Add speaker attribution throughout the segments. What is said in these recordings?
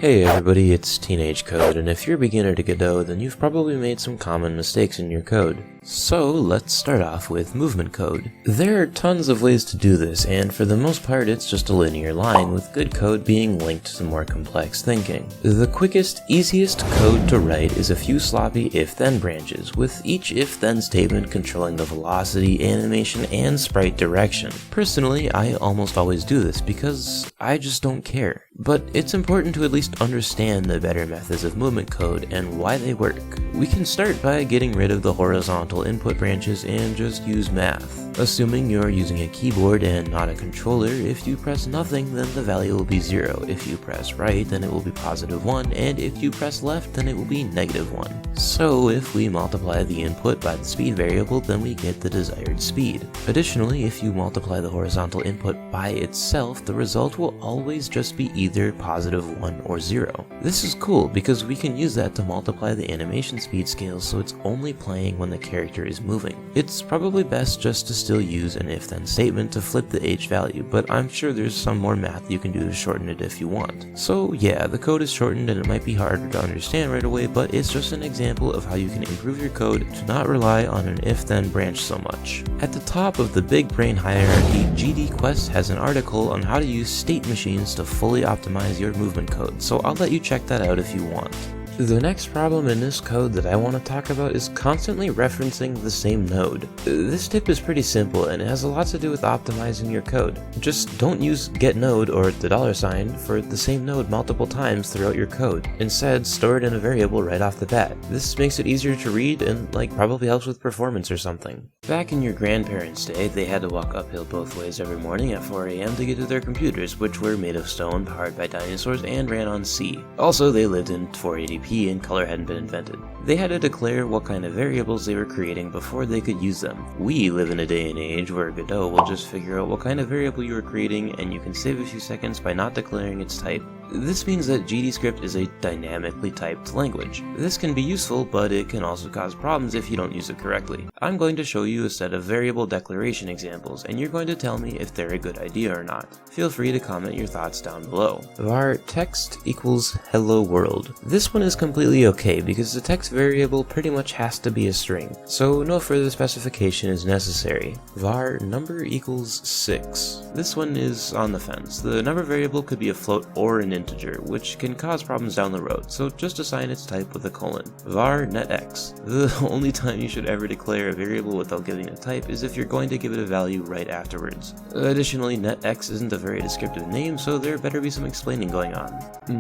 Speaker 1: Hey everybody, it's Teenage Code, and if you're a beginner to Godot, then you've probably made some common mistakes in your code. So let's start off with movement code. There are tons of ways to do this, and for the most part it's just a linear line, with good code being linked to more complex thinking. The quickest, easiest code to write is a few sloppy if-then branches, with each if-then statement controlling the velocity, animation, and sprite direction. Personally, I almost always do this because I just don't care. But it's important to at least understand the better methods of movement code and why they work. We can start by getting rid of the horizontal input branches and just use math. Assuming you're using a keyboard and not a controller, if you press nothing, then the value will be 0. If you press right, then it will be +1, and if you press left, then it will be -1. So if we multiply the input by the speed variable, then we get the desired speed. Additionally, if you multiply the horizontal input by itself, the result will always just be either +1 or 0. This is cool because we can use that to multiply the animation speed scale so it's only playing when the character is moving. It's probably best just to still use an if-then statement to flip the h value, but I'm sure there's some more math you can do to shorten it if you want. So yeah, the code is shortened and it might be harder to understand right away, but it's just an example of how you can improve your code to not rely on an if-then branch so much. At the top of the big brain hierarchy, GDScript has an article on how to use state machines to fully optimize your movement code, so I'll let you check that out if you want. The next problem in this code that I want to talk about is constantly referencing the same node. This tip is pretty simple and it has a lot to do with optimizing your code. Just don't use getNode or the $sign for the same node multiple times throughout your code. Instead, store it in a variable right off the bat. This makes it easier to read and probably helps with performance or something. Back in your grandparents' day, they had to walk uphill both ways every morning at 4 AM to get to their computers, which were made of stone, powered by dinosaurs, and ran on C. Also, they lived in 480p and color hadn't been invented. They had to declare what kind of variables they were creating before they could use them. We live in a day and age where Godot will just figure out what kind of variable you are creating, and you can save a few seconds by not declaring its type. This means that GDScript is a dynamically typed language. This can be useful, but it can also cause problems if you don't use it correctly. I'm going to show you a set of variable declaration examples, and you're going to tell me if they're a good idea or not. Feel free to comment your thoughts down below. var text equals hello world. This one is completely okay because the text variable pretty much has to be a string, so no further specification is necessary. var number equals 6. This one is on the fence. The number variable could be a float or an integer, which can cause problems down the road, so just assign its type with a colon. var netx. The only time you should ever declare a variable without giving a type is if you're going to give it a value right afterwards. Additionally, netx isn't a very descriptive name, so there better be some explaining going on.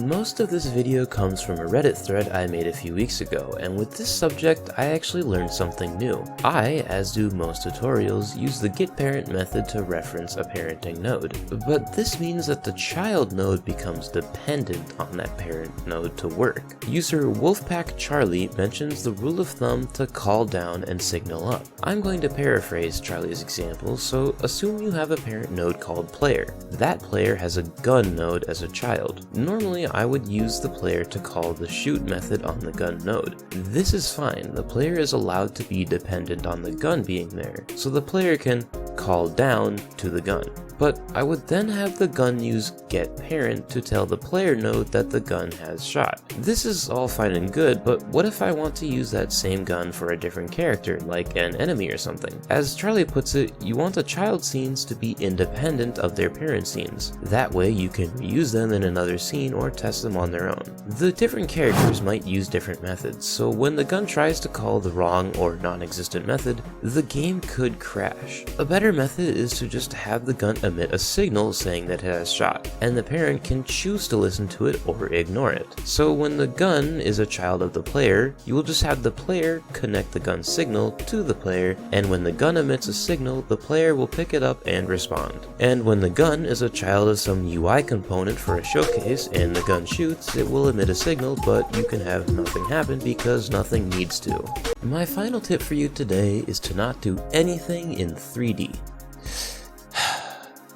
Speaker 1: Most of this video comes from a Reddit thread I made a few weeks ago, and with this subject I actually learned something new. I, as do most tutorials, use the getParent method to reference a parenting node, but this means that the child node becomes dependent on that parent node to work. User WolfpackCharlie mentions the rule of thumb to call down and signal up. I'm going to paraphrase Charlie's example, so assume you have a parent node called player. That player has a gun node as a child. Normally I would use the player to call the shoot method on the gun node. This is fine, the player is allowed to be dependent on the gun being there, so the player can call down to the gun. But I would then have the gun use getParent to tell the player node that the gun has shot. This is all fine and good, but what if I want to use that same gun for a different character, like an enemy or something? As Charlie puts it, you want the child scenes to be independent of their parent scenes. That way you can reuse them in another scene or test them on their own. The different characters might use different methods, so when the gun tries to call the wrong or non-existent method, the game could crash. A better method is to just have the gun emit a signal saying that it has shot, and the parent can choose to listen to it or ignore it. So when the gun is a child of the player, you will just have the player connect the gun signal to the player, and when the gun emits a signal, the player will pick it up and respond. And when the gun is a child of some UI component for a showcase and the gun shoots, it will emit a signal, but you can have nothing happen because nothing needs to. My final tip for you today is to not do anything in 3D.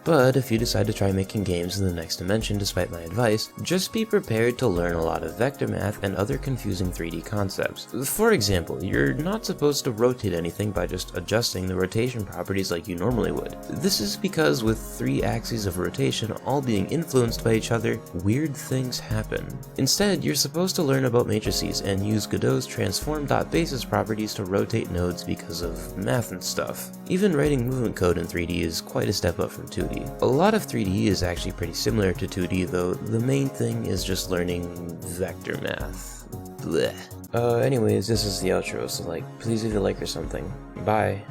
Speaker 1: But if you decide to try making games in the next dimension despite my advice, just be prepared to learn a lot of vector math and other confusing 3D concepts. For example, you're not supposed to rotate anything by just adjusting the rotation properties like you normally would. This is because with 3 axes of rotation all being influenced by each other, weird things happen. Instead, you're supposed to learn about matrices and use Godot's transform.basis properties to rotate nodes because of math and stuff. Even writing movement code in 3D is quite a step up from 2D. A lot of 3D is actually pretty similar to 2D, though the main thing is just learning vector math. Blech. Anyways, this is the outro, so please leave a like or something. Bye.